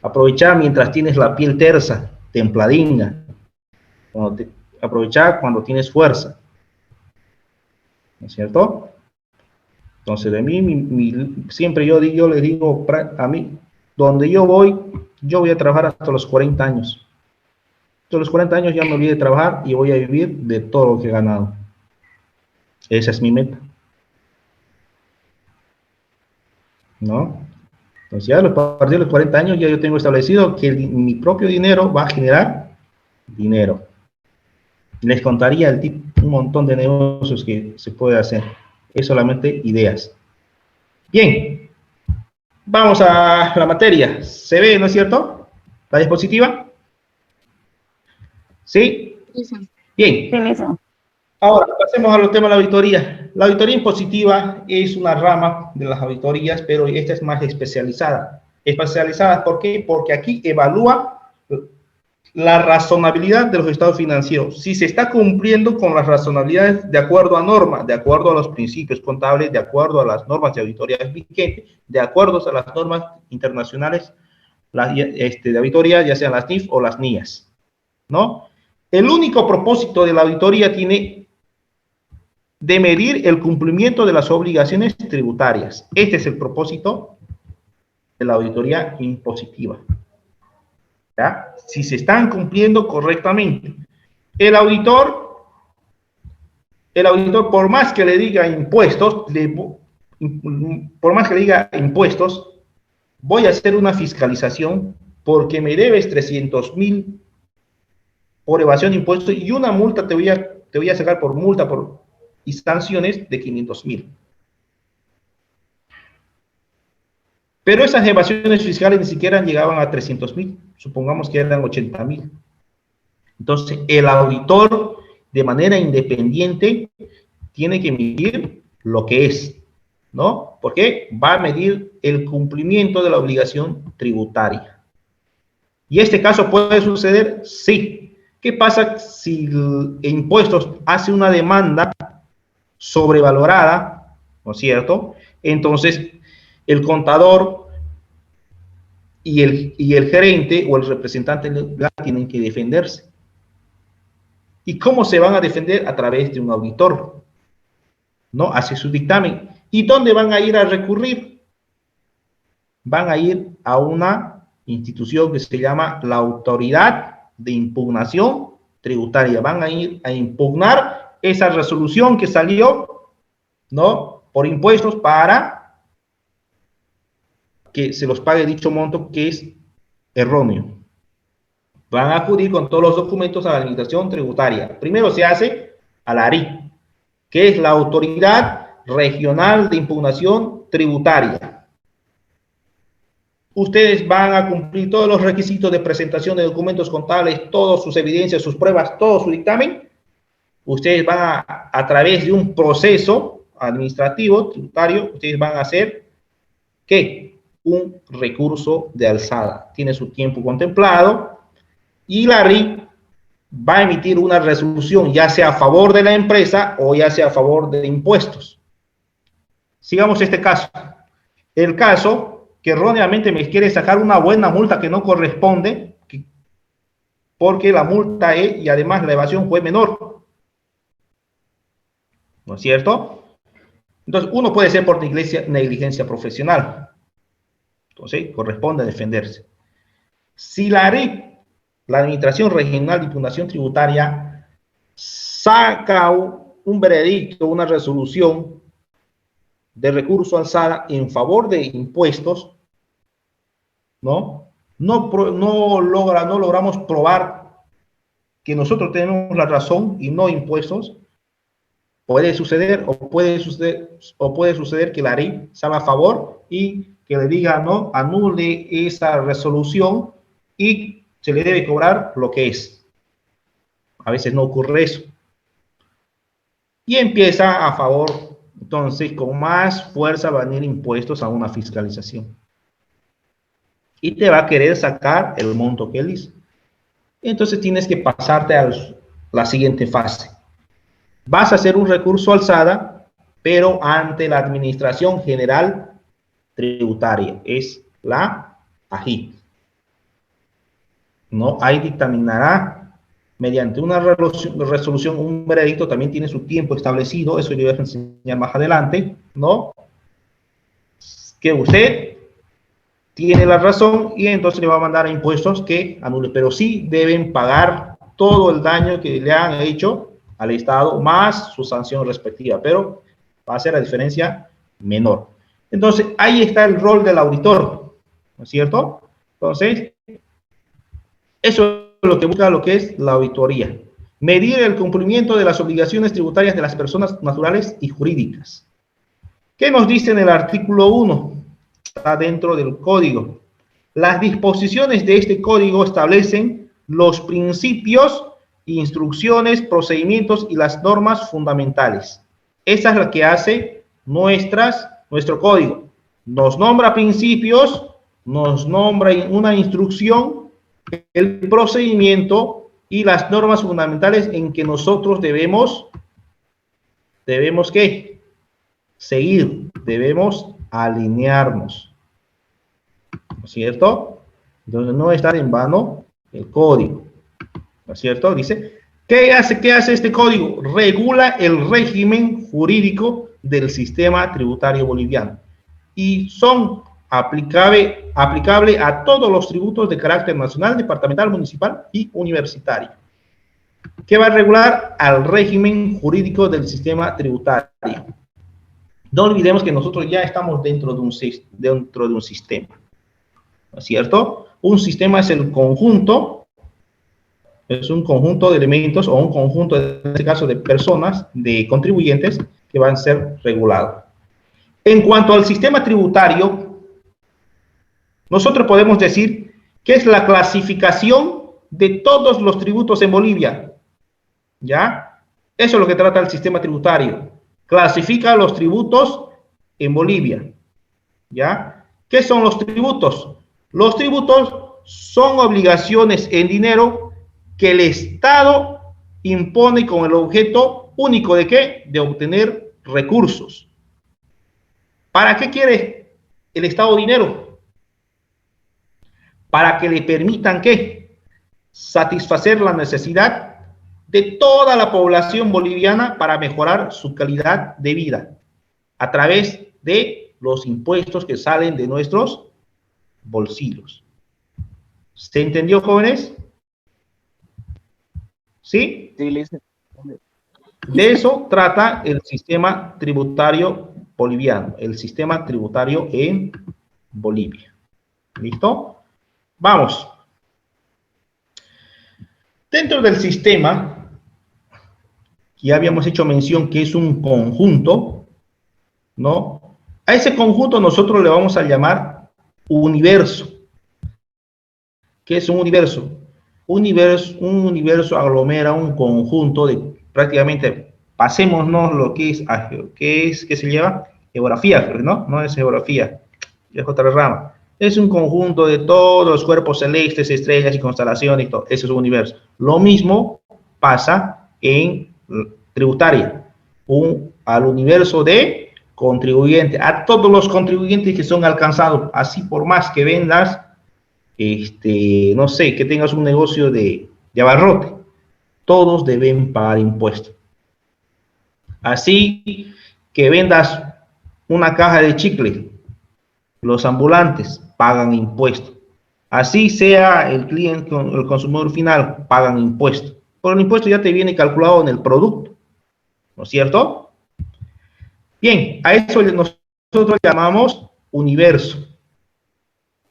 S1: aprovechar mientras tienes la piel tersa, templadinga. Aprovechar cuando tienes fuerza. ¿No es cierto? Entonces, de mí, siempre yo les digo, a mí, donde yo voy a trabajar hasta los 40 años. Hasta los 40 años ya me olvidé de trabajar y voy a vivir de todo lo que he ganado. Esa es mi meta. ¿No? Entonces, ya a partir de los 40 años ya yo tengo establecido que mi propio dinero va a generar dinero. Les contaría un montón de negocios que se puede hacer. Es solamente ideas. Bien. Vamos a la materia. ¿Se ve, no es cierto? ¿La diapositiva? ¿Sí? Bien. Ahora, pasemos a los temas de la auditoría. La auditoría impositiva es una rama de las auditorías, pero esta es más especializada. ¿Especializada por qué? Porque aquí evalúa la razonabilidad de los estados financieros. Si se está cumpliendo con las razonabilidades de acuerdo a normas, de acuerdo a los principios contables, de acuerdo a las normas de auditoría vigentes, de acuerdo a las normas internacionales de auditoría, ya sean las NIF o las NIAS, ¿no? El único propósito de la auditoría tiene de medir el cumplimiento de las obligaciones tributarias. Este es el propósito de la auditoría impositiva. ¿Ya? Si se están cumpliendo correctamente. El auditor, por más que le diga impuestos, voy a hacer una fiscalización porque me debes 300.000 por evasión de impuestos y una multa te voy a sacar por multa y sanciones de 500.000. Pero esas evasiones fiscales ni siquiera llegaban a 300.000, supongamos que eran 80.000. Entonces, el auditor, de manera independiente, tiene que medir lo que es, ¿no? Porque va a medir el cumplimiento de la obligación tributaria. ¿Y este caso puede suceder? Sí. ¿Qué pasa si el impuestos hace una demanda sobrevalorada, ¿no es cierto? Entonces, el contador y el gerente o el representante legal tienen que defenderse. ¿Y cómo se van a defender? A través de un auditor, ¿no? Hace su dictamen. ¿Y dónde van a ir a recurrir? Van a ir a una institución que se llama la Autoridad de Impugnación Tributaria. Van a ir a impugnar esa resolución que salió, ¿no? Por impuestos para que se los pague dicho monto que es erróneo. Van a acudir con todos los documentos a la administración tributaria. Primero se hace a la ARIT, que es la Autoridad Regional de Impugnación Tributaria. Ustedes van a cumplir todos los requisitos de presentación de documentos contables, todas sus evidencias, sus pruebas, todo su dictamen. Ustedes van a través de un proceso administrativo, tributario, ustedes van a hacer, ¿qué? Un recurso de alzada. Tiene su tiempo contemplado y la ARIT va a emitir una resolución, ya sea a favor de la empresa o ya sea a favor de impuestos. Sigamos este caso. El caso que erróneamente me quiere sacar una buena multa que no corresponde, porque la multa es, y además la evasión fue menor. ¿No es cierto? Entonces, uno puede ser por negligencia profesional. Entonces, corresponde defenderse. Si la ARIT, la Administración Regional de Impugnación Tributaria, saca un veredicto, una resolución de recurso alzada en favor de impuestos, no logramos probar que nosotros tenemos la razón y no impuestos, puede suceder que la ARIT salga a favor y que le diga no, anule esa resolución y se le debe cobrar lo que es. A veces no ocurre eso. Y empieza a favor, entonces con más fuerza van a venir impuestos a una fiscalización. Y te va a querer sacar el monto que él hizo. Entonces tienes que pasarte a la siguiente fase. Vas a hacer un recurso alzada, pero ante la Administración General Tributaria, es la AGIT. ¿No? Ahí dictaminará mediante una resolución, un veredicto, también tiene su tiempo establecido, eso yo voy a enseñar más adelante, ¿no? Que usted tiene la razón y entonces le va a mandar a impuestos que anule, pero sí deben pagar todo el daño que le han hecho al Estado, más su sanción respectiva, pero va a ser la diferencia menor. Entonces, ahí está el rol del auditor, ¿no es cierto? Entonces, eso es lo que busca lo que es la auditoría. Medir el cumplimiento de las obligaciones tributarias de las personas naturales y jurídicas. ¿Qué nos dice en el artículo 1? Está dentro del código. Las disposiciones de este código establecen los principios, instrucciones, procedimientos y las normas fundamentales. Esa es la que hace nuestro código. Nos nombra principios, nos nombra una instrucción, el procedimiento y las normas fundamentales en que nosotros debemos ¿qué? Seguir, debemos alinearnos, ¿no es cierto? Entonces no está en vano el código, ¿no es cierto? Dice, ¿qué hace este código? Regula el régimen jurídico del sistema tributario boliviano y son aplicable a todos los tributos de carácter nacional, departamental, municipal y universitario. ¿Qué va a regular? Al régimen jurídico del sistema tributario. No olvidemos que nosotros ya estamos dentro de un sistema, ¿no es cierto? Un sistema es el conjunto, es un conjunto de elementos o un conjunto, en este caso, de personas, de contribuyentes que van a ser regulados. En cuanto al sistema tributario, nosotros podemos decir que es la clasificación de todos los tributos en Bolivia. ¿Ya? Eso es lo que trata el sistema tributario. Clasifica los tributos en Bolivia. ¿Ya? ¿Qué son los tributos? Los tributos son obligaciones en dinero que el Estado impone con el objeto único de ¿qué? De obtener recursos. ¿Para qué quiere el Estado dinero? Para que le permitan ¿qué? Satisfacer la necesidad de toda la población boliviana para mejorar su calidad de vida a través de los impuestos que salen de nuestros bolsillos. ¿Se entendió, jóvenes? ¿Sí?
S2: Sí, listo.
S1: De eso trata el sistema tributario boliviano, el sistema tributario en Bolivia. ¿Listo? Vamos. Dentro del sistema, ya habíamos hecho mención que es un conjunto, ¿no? A ese conjunto nosotros le vamos a llamar universo. ¿Qué es un universo? Un universo aglomera un conjunto de prácticamente, pasémonos lo que es, ¿qué se lleva? Geografía, ¿no? No es geografía, es otra rama. Es un conjunto de todos los cuerpos celestes, estrellas y constelaciones y todo. Eso es un universo. Lo mismo pasa en tributaria. Al universo de contribuyentes, a todos los contribuyentes que son alcanzados, así por más que vendas, no sé, que tengas un negocio de abarrote, todos deben pagar impuestos. Así que vendas una caja de chicle, los ambulantes pagan impuestos. Así sea el cliente, el consumidor final, pagan impuestos. Pero el impuesto ya te viene calculado en el producto, ¿no es cierto? Bien, a eso nosotros llamamos universo.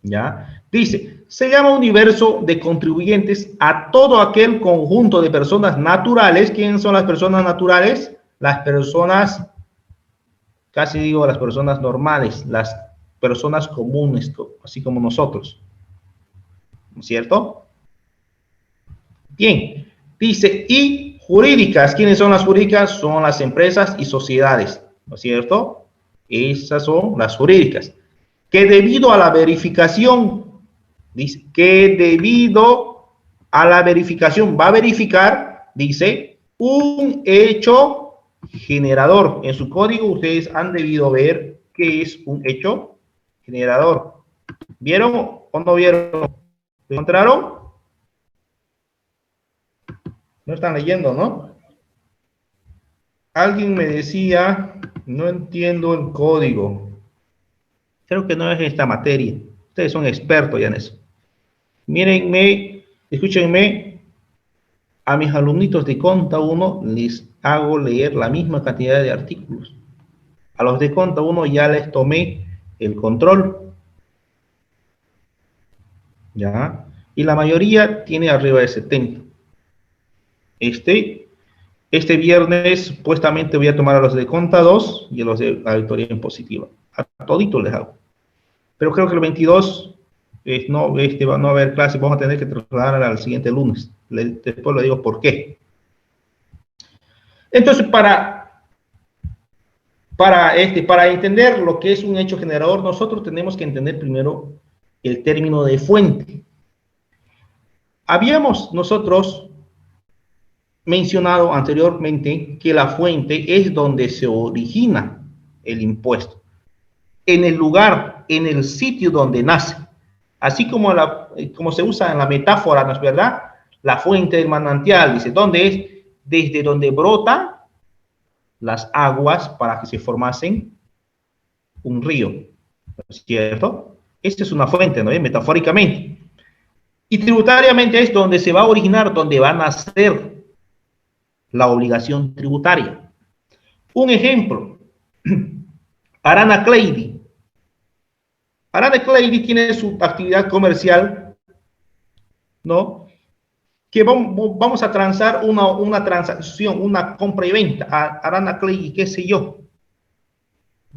S1: ¿Ya? Dice, se llama universo de contribuyentes a todo aquel conjunto de personas naturales. ¿Quiénes son las personas naturales? Las personas, casi digo las personas normales, las personas comunes, así como nosotros. ¿No es cierto? Bien, dice, y jurídicas. ¿Quiénes son las jurídicas? Son las empresas y sociedades, ¿no es cierto? Esas son las jurídicas. Que debido a la verificación, dice, que debido a la verificación, va a verificar, dice, un hecho generador. En su código ustedes han debido ver qué es un hecho generador. ¿Vieron o no vieron? ¿Lo encontraron? No están leyendo, ¿no? Alguien me decía, no entiendo el código. Creo que no es esta materia. Ustedes son expertos ya en eso. Mírenme, escúchenme, a mis alumnitos de Conta 1 les hago leer la misma cantidad de artículos. A los de Conta 1 ya les tomé el control. ¿Ya? Y la mayoría tiene arriba de 70. Este viernes supuestamente voy a tomar a los de Conta 2 y a los de auditoría impositiva. A toditos les hago. Pero creo que el 22 no va a haber clase, vamos a tener que trasladar al siguiente lunes. Después le digo por qué. Entonces, para entender lo que es un hecho generador, nosotros tenemos que entender primero el término de fuente. Habíamos nosotros mencionado anteriormente que la fuente es donde se origina el impuesto. En el lugar, en el sitio donde nace. Así como, como se usa en la metáfora, ¿no es verdad? La fuente del manantial, dice, ¿dónde es? Desde donde brotan las aguas para que se formasen un río, ¿no es cierto? Esta es una fuente, ¿no? Metafóricamente. Y tributariamente es donde se va a originar, donde va a nacer la obligación tributaria. Un ejemplo, Arana Cleidy. Arana Cleidy tiene su actividad comercial, ¿no? Que vamos a transar una transacción, una compra y venta. Arana Cleidy, qué sé yo,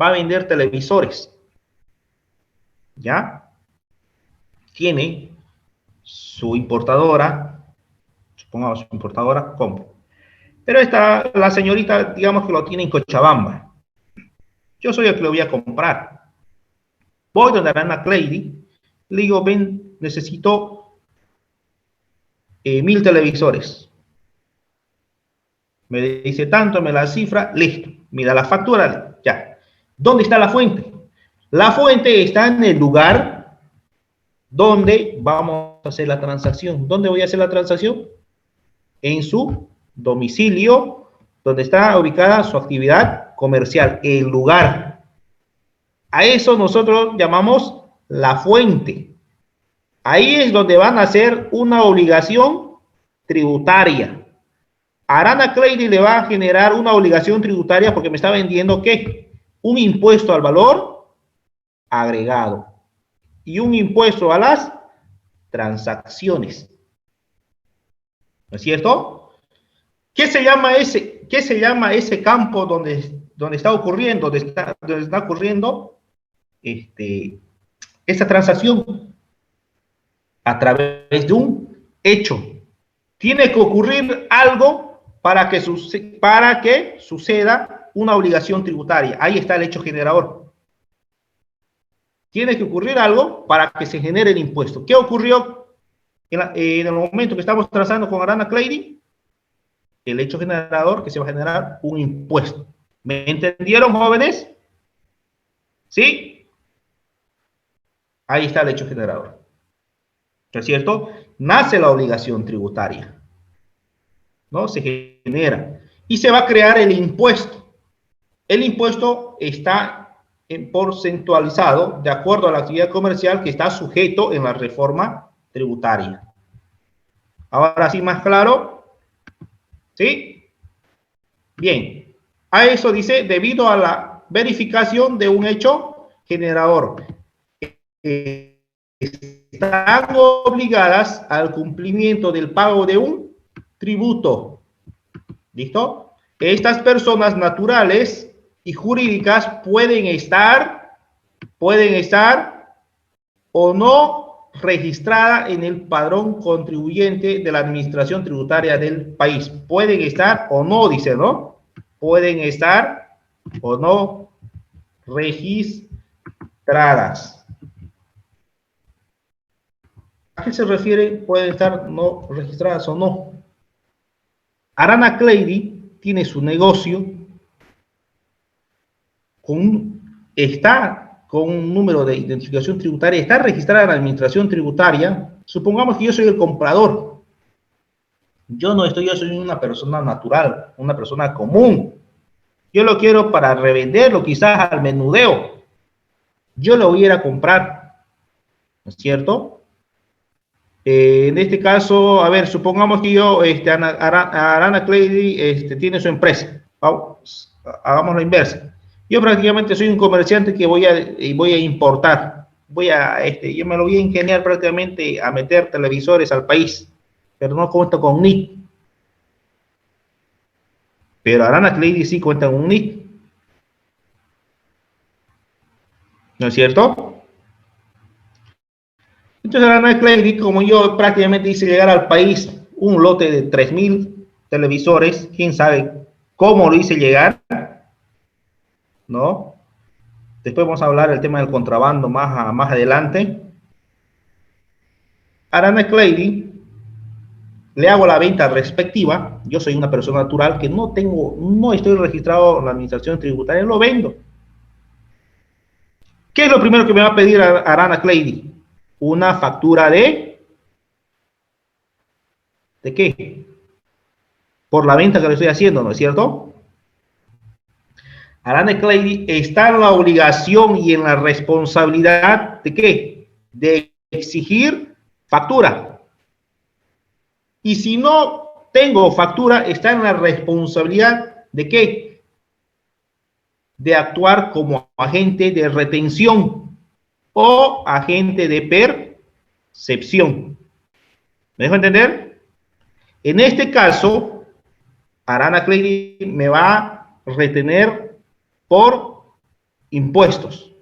S1: va a vender televisores, ¿ya? tiene su importadora, supongamos su importadora, compra. Pero la señorita, digamos que lo tiene en Cochabamba. Yo soy el que lo voy a comprar. Voy donde Arana Clady, le digo, ven, necesito 1000 televisores. Me dice tanto, me la cifra, listo. Me da la factura, ya. ¿Dónde está la fuente? La fuente está en el lugar donde vamos a hacer la transacción. ¿Dónde voy a hacer la transacción? En su domicilio, donde está ubicada su actividad comercial, el lugar. A eso nosotros llamamos la fuente. Ahí es donde van a hacer una obligación tributaria. Arana Clady le va a generar una obligación tributaria porque me está vendiendo ¿qué? Un impuesto al valor agregado y un impuesto a las transacciones. ¿No es cierto? ¿Qué se llama ese campo donde está ocurriendo, donde está ocurriendo esta transacción? A través de un hecho. Tiene que ocurrir algo para que suceda una obligación tributaria. Ahí está el hecho generador. Tiene que ocurrir algo para que se genere el impuesto. ¿Qué ocurrió en el momento que estamos trazando con Arana Clady? El hecho generador, que se va a generar un impuesto. ¿Me entendieron, jóvenes? ¿Sí? Ahí está el hecho generador. ¿No es cierto? Nace la obligación tributaria, ¿no? Se genera y se va a crear el impuesto. El impuesto está porcentualizado de acuerdo a la actividad comercial que está sujeto en la reforma tributaria. Ahora sí, más claro. ¿Sí? Bien. A eso dice, debido a la verificación de un hecho generador. Están obligadas al cumplimiento del pago de un tributo. ¿Listo? Estas personas naturales y jurídicas pueden estar o no registradas en el padrón contribuyente de la administración tributaria del país. Pueden estar o no, dice, ¿no? Pueden estar o no registradas. ¿A qué se refiere? Pueden estar no registradas o no. Arana Clady tiene su negocio, está con un número de identificación tributaria, está registrada en la administración tributaria. Supongamos que yo soy el comprador. Yo soy una persona natural, una persona común. Yo lo quiero para revenderlo, quizás al menudeo. Yo lo voy a ir a comprar, ¿no es cierto? En este caso, a ver, supongamos que Arana Clady tiene su empresa. Hagamos la inversa. Yo prácticamente soy un comerciante que voy a importar. Yo me lo voy a ingeniar prácticamente a meter televisores al país, pero no cuento con NIC. Pero Arana Clady sí cuenta con un NIC. ¿No es cierto? Entonces Arana Clady, como yo prácticamente hice llegar al país un lote de 3000 televisores, quién sabe cómo lo hice llegar, ¿no? Después vamos a hablar del tema del contrabando más adelante. Arana Clady, le hago la venta respectiva. Yo soy una persona natural que no estoy registrado en la administración tributaria, lo vendo. ¿Qué es lo primero que me va a pedir Arana Clady? Una factura ¿de qué? Por la venta que le estoy haciendo, ¿no es cierto? Arana Clady está en la obligación y en la responsabilidad ¿de qué? De exigir factura. Y si no tengo factura, está en la responsabilidad ¿de qué? De actuar como agente de retención o agente de percepción. ¿Me dejo entender? En este caso, Arana Clady me va a retener por impuestos.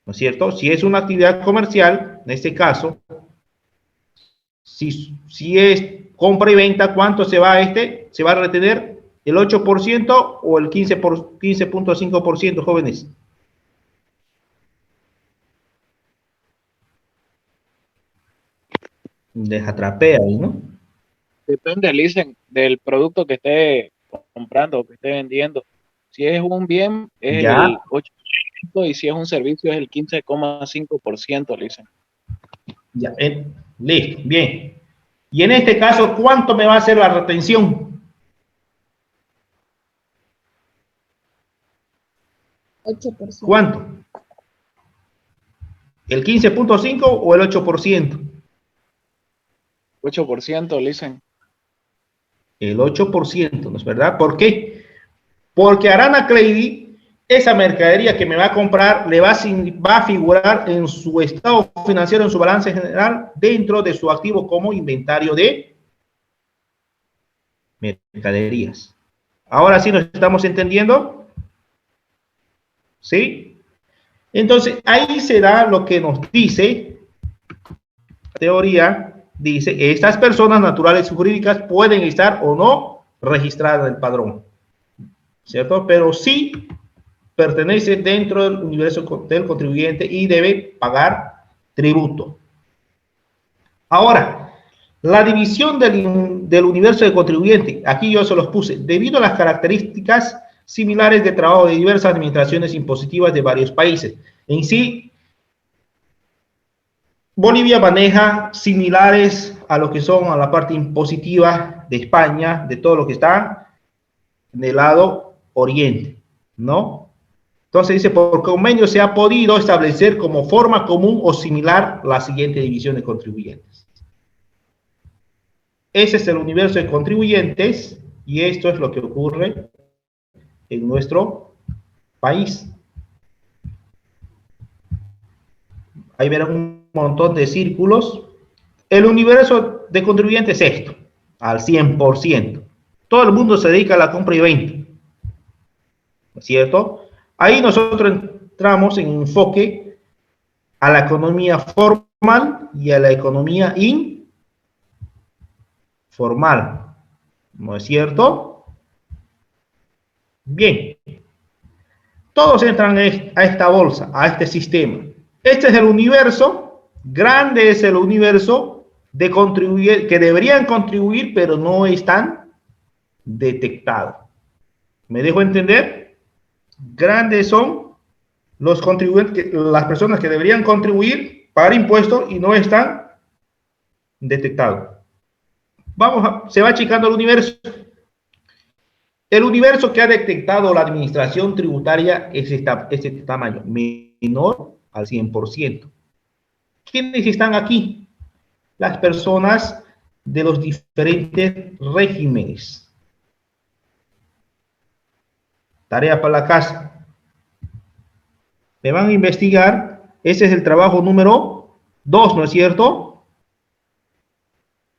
S1: ¿no es cierto? Si es una actividad comercial, en este caso, si es compra y venta, ¿cuánto se va a ¿Se va a retener el 8% o el 15.5%, jóvenes? Les atrapé ahí, ¿no?
S5: Depende, dicen, del producto que esté comprando o que esté vendiendo. Si es un bien, es
S1: Ya,
S5: el 8%, y si es un servicio, es el 15,5%, dicen.
S1: ya, listo, bien. Y en este caso, ¿cuánto me va a hacer la retención?
S6: 8%.
S1: ¿Cuánto? ¿El 15.5 o el 8%?
S5: 8%, dicen.
S1: El 8%, ¿no es verdad? ¿Por qué? Porque Arana Clady, esa mercadería que me va a comprar, va a figurar en su estado financiero, en su balance general, dentro de su activo como inventario de mercaderías. Ahora sí nos estamos entendiendo. ¿Sí? Entonces, ahí se da lo que nos dice, la teoría, dice, estas personas naturales y jurídicas pueden estar o no registradas en el padrón, ¿cierto? Pero sí pertenece dentro del universo del contribuyente y debe pagar tributo. Ahora, la división del universo del contribuyente, aquí yo se los puse, debido a las características similares de trabajo de diversas administraciones impositivas de varios países. En sí, Bolivia maneja similares a lo que son a la parte impositiva de España, de todo lo que está en el lado oriente, ¿no? Entonces dice, por convenio se ha podido establecer como forma común o similar la siguiente división de contribuyentes. Ese es el universo de contribuyentes y esto es lo que ocurre en nuestro país. Ahí verán un montón de círculos. El universo de contribuyentes es esto, al 100%. Todo el mundo se dedica a la compra y venta, ¿no es cierto? Ahí nosotros entramos en enfoque a la economía formal y a la economía informal, ¿no es cierto? Bien, todos entran a esta bolsa, a este sistema. Este es el universo, grande es el universo de contribuyentes que deberían contribuir, pero no están detectados. ¿Me dejo entender? Grandes son los contribuyentes, las personas que deberían contribuir, pagar impuestos y no están detectados. Se va achicando el universo. El universo que ha detectado la administración tributaria es este tamaño, menor al 100%. ¿Quiénes están aquí? Las personas de los diferentes regímenes. Tarea para la casa. Me van a investigar. Ese es el trabajo número 2, ¿no es cierto?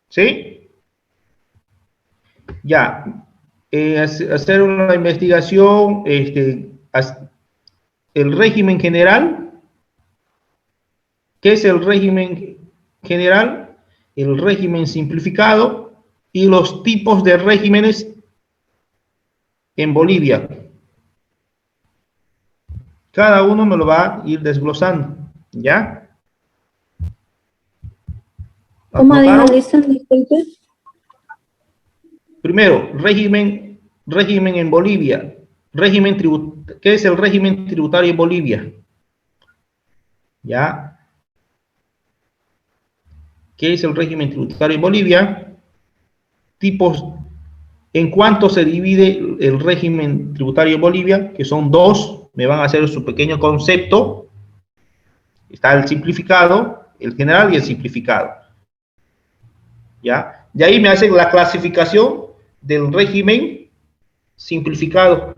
S1: ¿Sí? Ya. Hacer una investigación, el régimen general. ¿Qué es el régimen general? El régimen simplificado y los tipos de regímenes en Bolivia. Cada uno me lo va a ir desglosando, ¿ya?
S6: ¿Cómo dijo, Lisa? Disculpe.
S1: Primero, régimen en Bolivia. ¿Qué es el régimen tributario en Bolivia? ¿Ya? ¿Qué es el régimen tributario en Bolivia? Tipos, ¿en cuánto se divide el régimen tributario en Bolivia? Que son dos, me van a hacer su pequeño concepto. Está el simplificado, el general y el simplificado. ¿Ya? Y ahí me hacen la clasificación del régimen simplificado.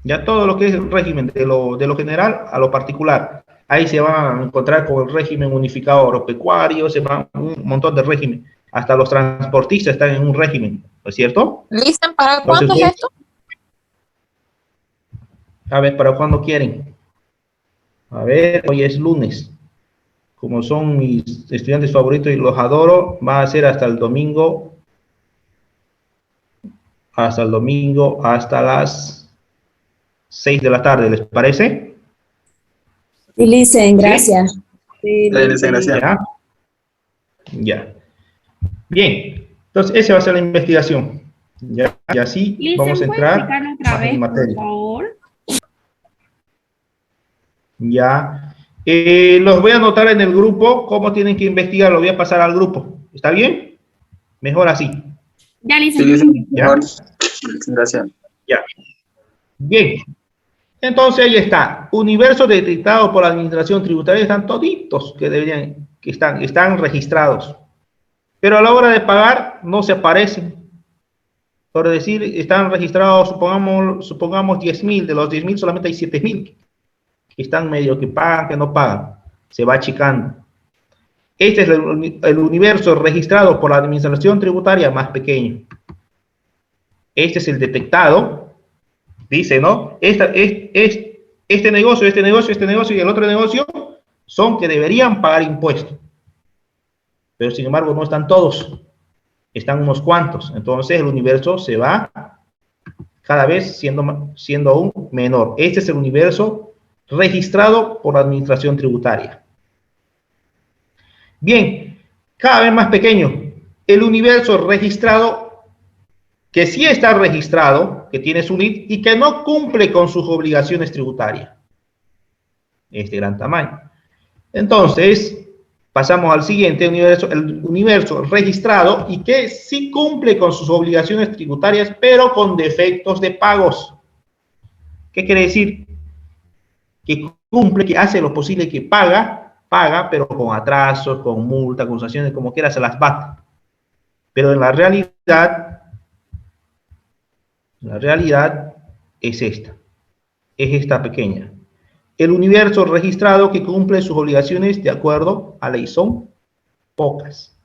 S1: Ya todo lo que es el régimen de lo general a lo particular. Ahí se van a encontrar con el régimen unificado agropecuario, se van un montón de régimen. Hasta los transportistas están en un régimen, ¿no es cierto?
S7: ¿Listan para
S1: Entonces,
S7: cuándo es esto?
S1: A ver, ¿para cuándo quieren? A ver, hoy es lunes. Como son mis estudiantes favoritos y los adoro, va a ser hasta el domingo, hasta las 6 de la tarde, ¿les parece?
S6: Sí, Licen,
S1: ¿Sí?
S6: gracias. Sí,
S3: Está bien, Licen, gracias.
S1: Ya. Ya. Bien. Entonces, esa va a ser la investigación. Ya, y así vamos a
S7: Licen, ¿puede
S1: entrar
S7: explicarlo otra
S1: más en
S7: vez, por
S1: materia.
S7: favor?
S1: Ya. Los voy a anotar en el grupo cómo tienen que investigar. Lo voy a pasar al grupo. ¿Está bien? Mejor así.
S7: Ya,
S3: Sí,
S7: Licen.
S3: Licen,
S1: Ya.
S3: mejor. Gracias.
S1: Ya. Bien. Entonces ahí está. Universo detectado por la administración tributaria. Están toditos que deberían, que están registrados. Pero a la hora de pagar no se aparecen. Por decir, están registrados, supongamos 10.000. De los 10.000 solamente hay 7.000 que están medio que pagan, que no pagan. Se va achicando. Este es el universo registrado por la administración tributaria más pequeño. Este es el detectado. Dice, ¿no? Este negocio, este negocio, este negocio y el otro negocio son que deberían pagar impuestos. Pero sin embargo no están todos. Están unos cuantos. Entonces el universo se va cada vez siendo aún menor. Este es el universo registrado por la administración tributaria. Bien, cada vez más pequeño. El universo registrado, que sí está registrado, que tiene su NIT y que no cumple con sus obligaciones tributarias. Este gran tamaño. Entonces, pasamos al siguiente universo, el universo registrado y que sí cumple con sus obligaciones tributarias, pero con defectos de pagos. ¿Qué quiere decir? Que cumple, que hace lo posible, que paga, pero con atrasos, con multa, con sanciones, como quiera se las bate. Pero en la realidad es esta pequeña. El universo registrado que cumple sus obligaciones de acuerdo a ley son pocas.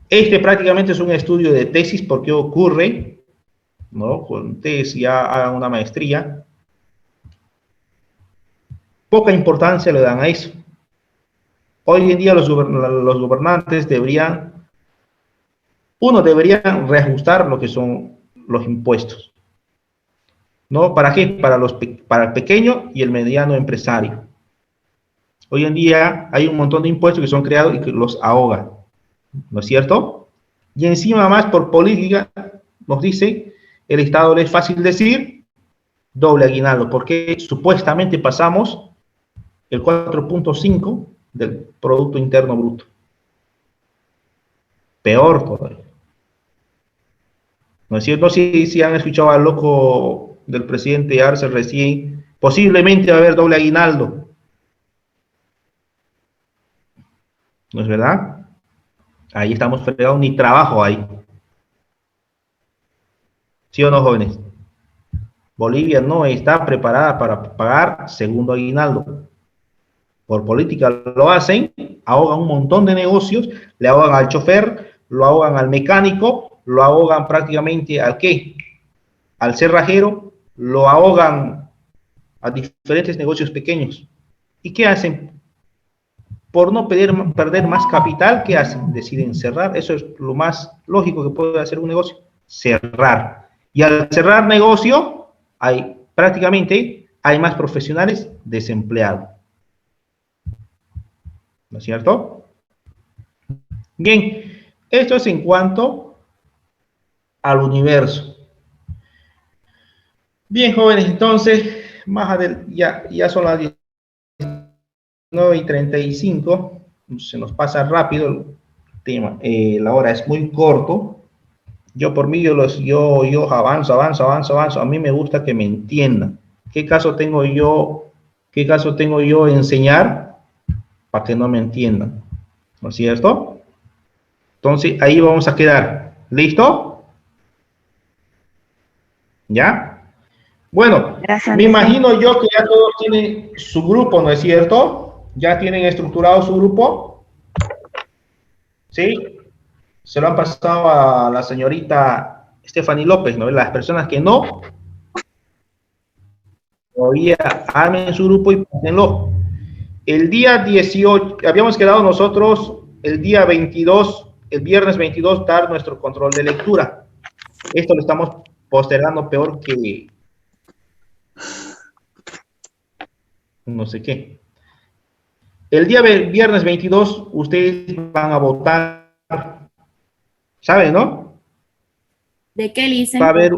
S1: Este prácticamente es un estudio de tesis porque ocurre, ¿no? Con ustedes ya hagan una maestría, poca importancia le dan a eso. Hoy en día los gobernantes deberían reajustar lo que son los impuestos. ¿No? ¿Para qué? Para el pequeño y el mediano empresario. Hoy en día hay un montón de impuestos que son creados y que los ahogan, ¿no es cierto? Y encima más por política nos dice, el Estado le es fácil decir, doble aguinaldo, porque supuestamente pasamos el 4.5 del Producto Interno Bruto. Peor todavía. ¿No es cierto? Si han escuchado al loco del presidente Arce recién, posiblemente va a haber doble aguinaldo. ¿No es verdad? Ahí estamos fregados, ni trabajo hay. ¿Sí o no, jóvenes? Bolivia no está preparada para pagar segundo aguinaldo. Por política lo hacen, ahogan un montón de negocios, le ahogan al chofer, lo ahogan al mecánico, lo ahogan prácticamente al ¿qué? Al cerrajero, lo ahogan a diferentes negocios pequeños. ¿Y qué hacen? Por no perder más capital, ¿qué hacen? Deciden cerrar. Eso es lo más lógico que puede hacer un negocio. Cerrar. Y al cerrar negocio, prácticamente hay más profesionales desempleados. ¿No es cierto? Bien, esto es en cuanto al universo. Bien, jóvenes, entonces, ya son las 19:35, se nos pasa rápido el tema, la hora es muy corto. Yo por mí, yo avanzo, a mí me gusta que me entiendan. ¿Qué caso tengo yo enseñar para que no me entiendan? ¿No es cierto? Entonces, ahí vamos a quedar. ¿Listo? ¿Ya? Bueno,
S7: Gracias,
S1: me
S7: Licen.
S1: imagino yo que ya todos tienen su grupo, ¿no es cierto? ¿Ya tienen estructurado su grupo? ¿Sí? Se lo han pasado a la señorita Stephanie López, ¿no? Las personas que no, Todavía armen su grupo y pónganlo. El día 18, habíamos quedado nosotros el día 22, el viernes 22, dar nuestro control de lectura. Esto lo estamos postergando peor que no sé qué. El día viernes 22, ustedes van a votar, ¿saben, no?
S6: ¿De qué dicen?
S1: Va a haber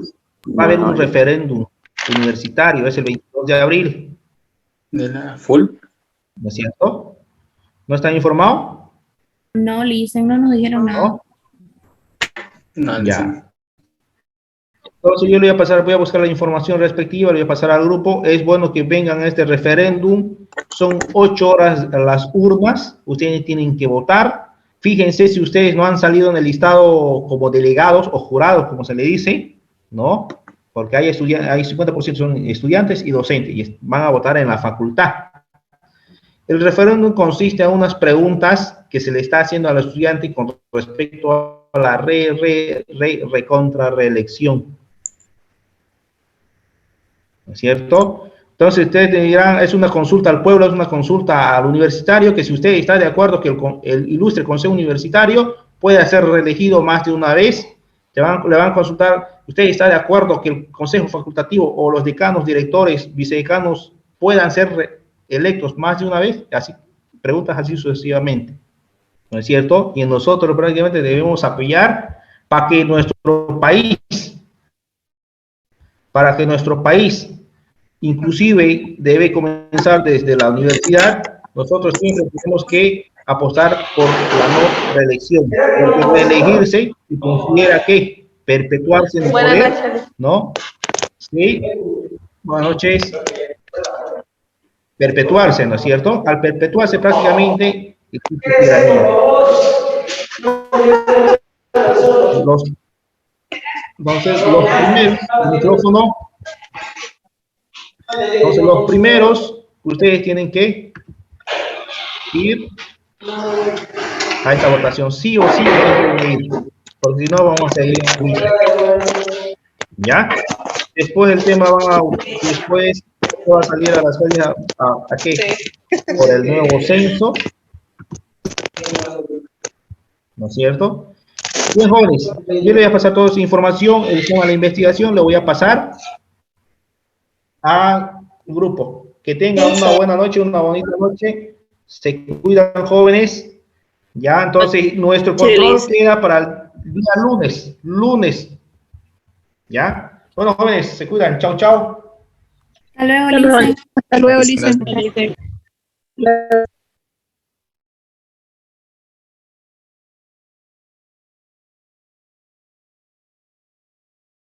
S1: un referéndum universitario, es el 22 de abril.
S3: ¿De la full?
S1: ¿No es cierto? ¿No están informados?
S6: No, Lisen, no nos dijeron nada.
S1: ¿No?
S3: No,
S1: Ya. Entonces yo le voy a pasar, voy a buscar la información respectiva, le voy a pasar al grupo. Es bueno que vengan a este referéndum. Son 8 horas las urnas. Ustedes tienen que votar. Fíjense si ustedes no han salido en el listado como delegados o jurados, como se le dice, ¿no? Porque hay 50% son estudiantes y docentes y van a votar en la facultad. El referéndum consiste en unas preguntas que se le está haciendo al estudiante con respecto a la reelección. ¿No es cierto? Entonces ustedes dirán, es una consulta al pueblo, es una consulta al universitario, que si usted está de acuerdo que el ilustre consejo universitario pueda ser reelegido más de una vez, le van a consultar, ¿usted está de acuerdo que el consejo facultativo o los decanos, directores, vicedecanos puedan ser electos más de una vez? Así, preguntas así sucesivamente. ¿No es cierto? Y nosotros prácticamente debemos apoyar para que nuestro país, inclusive debe comenzar desde la universidad. Nosotros siempre tenemos que apostar por la no reelección, porque reelegirse se considera que perpetuarse en el poder, ¿no? Sí, buenas noches. Perpetuarse, ¿no es cierto? Al perpetuarse prácticamente existe tiranía. Entonces, los primeros, el micrófono. Entonces, los primeros, ustedes tienen que ir a esta votación, sí o sí, tienen que ir, porque si no, vamos a seguir. ¿Ya? Después el tema después va a salir a las calles a qué? Por el nuevo censo. ¿No es cierto? Bien, jóvenes, yo le voy a pasar toda esa información, el tema de la investigación, le voy a pasar al grupo. Que tengan una buena noche, una bonita noche. Se cuidan, jóvenes. Ya, entonces, nuestro control queda para el día lunes. ¿Ya? Bueno, jóvenes, se cuidan. Chao, chao.
S6: Hasta luego, Lisen.
S7: Hasta luego, Lisen.